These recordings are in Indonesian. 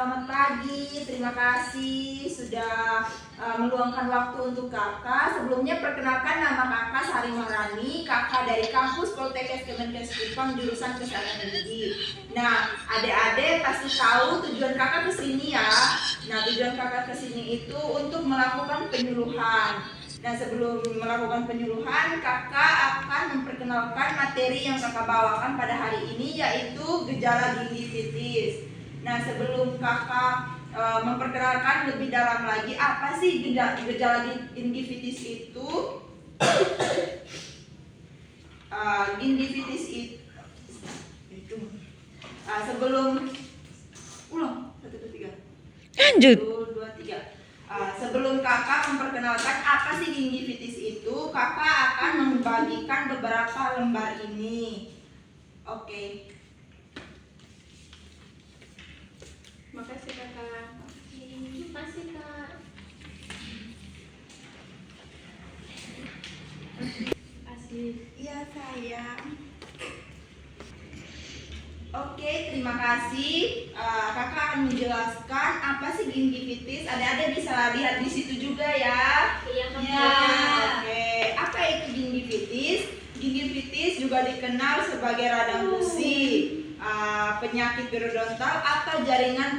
Selamat pagi, terima kasih sudah meluangkan waktu untuk kakak. Sebelumnya perkenalkan, nama kakak Sari Maharani, kakak dari kampus Poltekkes Kemenkes Kupang jurusan Kesehatan Gigi. Nah, adik-adik pasti tahu tujuan kakak kesini ya. Nah, tujuan kakak kesini itu untuk melakukan penyuluhan. Nah, sebelum melakukan penyuluhan, kakak akan memperkenalkan materi yang kakak bawakan pada hari ini, yaitu gejala gingivitis. Nah, sebelum kakak memperkenalkan lebih dalam lagi apa sih gejala gingivitis itu? Gingivitis itu sebelum ulang 1, 2, 3 lanjut. 1, 2, 3. Sebelum kakak memperkenalkan apa sih gingivitis itu, kakak akan membagikan beberapa lembar ini. Oke. Makasih kakak. Makasih kak. Asli. Iya sayang. Oke, terima kasih. Kakak akan menjelaskan apa sih gingivitis. Adik-adik bisa lihat di situ juga ya. Iya kak. Ya, oke. Apa itu gingivitis? Gingivitis juga dikenal sebagai radang gusi, penyakit periodontal atau jaringan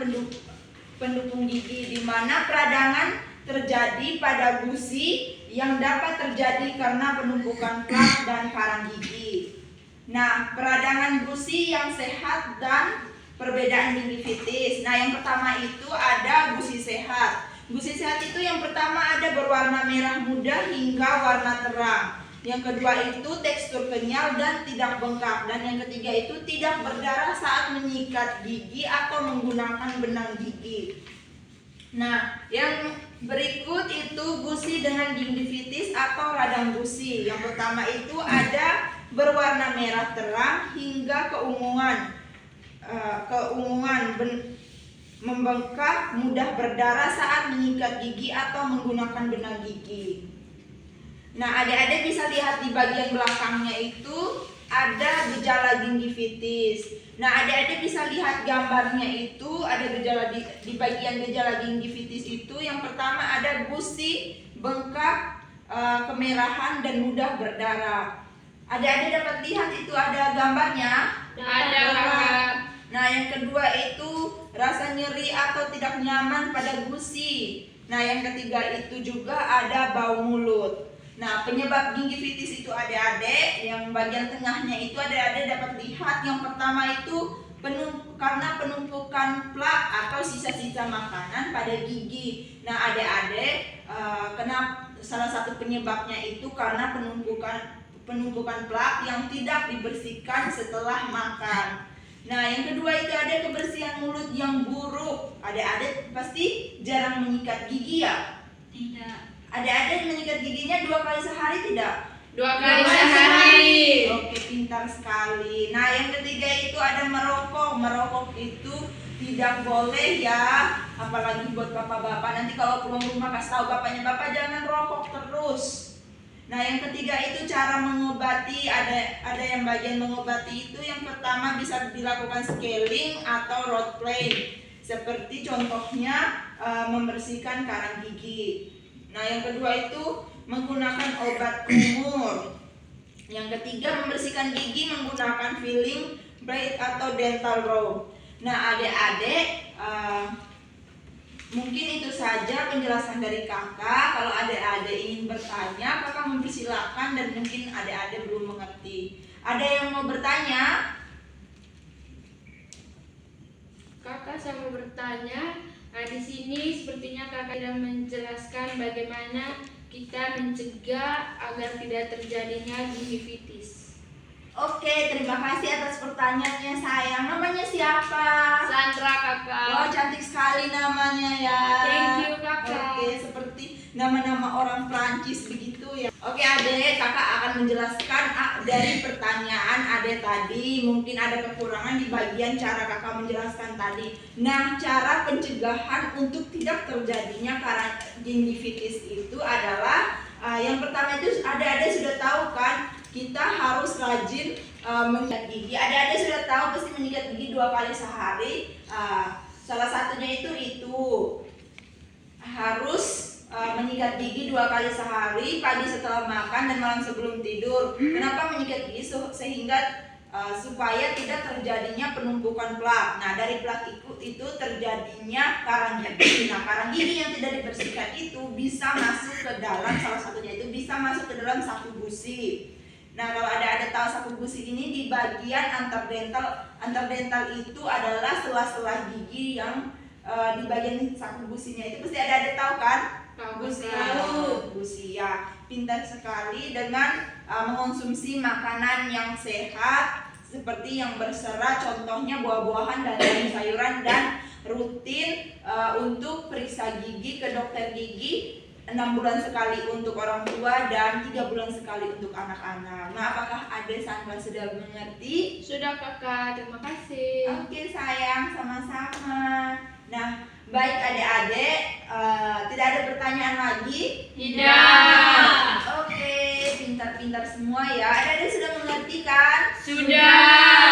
pendukung gigi, di mana peradangan terjadi pada gusi yang dapat terjadi karena penumpukan plak dan karang gigi. Nah, peradangan gusi yang sehat dan perbedaan gingivitis. Nah, yang pertama itu ada gusi sehat. Gusi sehat itu yang pertama ada berwarna merah muda hingga warna terang. Yang kedua itu tekstur kenyal dan tidak bengkak. Dan yang ketiga itu tidak berdarah saat menyikat gigi atau menggunakan benang gigi. Nah, yang berikut itu gusi dengan gingivitis atau radang gusi. Yang pertama itu ada berwarna merah terang hingga keunguan, membengkak, mudah berdarah saat menyikat gigi atau menggunakan benang gigi. Nah, adik-adik bisa lihat di bagian belakangnya itu ada gejala gingivitis. Nah, adik-adik bisa lihat gambarnya itu ada gejala di bagian gejala gingivitis itu. Yang pertama ada gusi, bengkak, kemerahan dan mudah berdarah. Adik-adik dapat lihat itu ada gambarnya? Ada kakak. Nah, yang kedua itu rasa nyeri atau tidak nyaman pada gusi. Nah, yang ketiga itu juga ada bau mulut. Nah, penyebab gingivitis itu adik-adik, yang bagian tengahnya itu adik-adik dapat lihat. Yang pertama itu karena penumpukan plak atau sisa-sisa makanan pada gigi. Nah, adik-adik, salah satu penyebabnya itu karena penumpukan plak yang tidak dibersihkan setelah makan. Nah, yang kedua itu ada kebersihan mulut yang buruk. Adik-adik pasti jarang menyikat gigi ya? Tidak. Adik-adik menyikat giginya 2 kali sehari tidak? 2 kali sehari. Oke, pintar sekali. Nah, yang ketiga itu ada merokok. Merokok itu tidak boleh ya, apalagi buat bapak-bapak. Nanti kalau pulang rumah kasih tahu bapaknya, bapak jangan rokok terus. Nah, yang ketiga itu cara mengobati. Ada yang bagian mengobati itu yang pertama bisa dilakukan scaling atau root plane. Seperti contohnya membersihkan karang gigi. Nah, yang kedua itu menggunakan obat kumur. Yang ketiga membersihkan gigi menggunakan filling blade atau dental row. Nah, adik-adik, mungkin itu saja penjelasan dari kakak. Kalau adik-adik ingin bertanya, kakak mempersilahkan, dan mungkin adik-adik belum mengerti. Ada yang mau bertanya? Kakak, saya mau bertanya. Nah, di sini sepertinya kakak tidak menjelaskan bagaimana kita mencegah agar tidak terjadinya gingivitis. Oke, terima kasih atas pertanyaannya sayang. Namanya siapa? Sandra kakak. Oh, cantik sekali namanya ya. Thank you kakak. Oke, seperti nama-nama orang Prancis begitu ya. Oke adek, kakak akan menjelaskan dari pertanyaan adek tadi. Mungkin ada kekurangan di bagian cara kakak menjelaskan tadi. Nah, cara pencegahan untuk tidak terjadinya karang gingivitis itu adalah yang pertama itu adek-adek sudah tahu kan, kita harus rajin menyikat gigi. Adik-adik sudah tahu pasti menyikat gigi 2 kali sehari. Salah satunya itu harus menyikat gigi 2 kali sehari, pagi setelah makan dan malam sebelum tidur. Kenapa menyikat gigi? Sehingga supaya tidak terjadinya penumpukan plak. Nah, dari plak itu terjadinya karang gigi. Nah, karang gigi yang tidak dibersihkan itu bisa masuk ke dalam, salah satunya itu bisa masuk ke dalam saku gusi. Nah, kalau ada tahu saku gusi ini di bagian antardental itu adalah sela-sela gigi yang di bagian saku gusinya itu pasti ada tahu kan? Gusi ya. Pintar sekali dengan mengonsumsi makanan yang sehat seperti yang berserat, contohnya buah-buahan dan sayuran, dan rutin untuk periksa gigi ke dokter gigi 6 bulan sekali untuk orang tua dan 3 bulan sekali untuk anak-anak. Nah, apakah Ade Sandra sudah mengerti? Sudah kakak, terima kasih. Oke sayang, sama-sama. Nah, baik adik-adik, tidak ada pertanyaan lagi? Tidak. Oke, pintar-pintar semua ya. Adik-adik sudah mengerti kan? Sudah.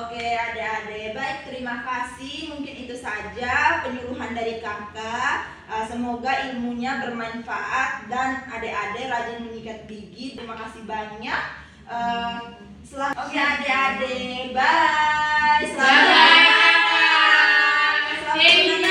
Oke adik-adik, baik, terima kasih. Mungkin itu saja penyuluhan dari kakak. Semoga ilmunya bermanfaat dan adik-adik rajin menyikat gigi. Terima kasih banyak. Oke adik-adik, bye. Selamat makan. Selamat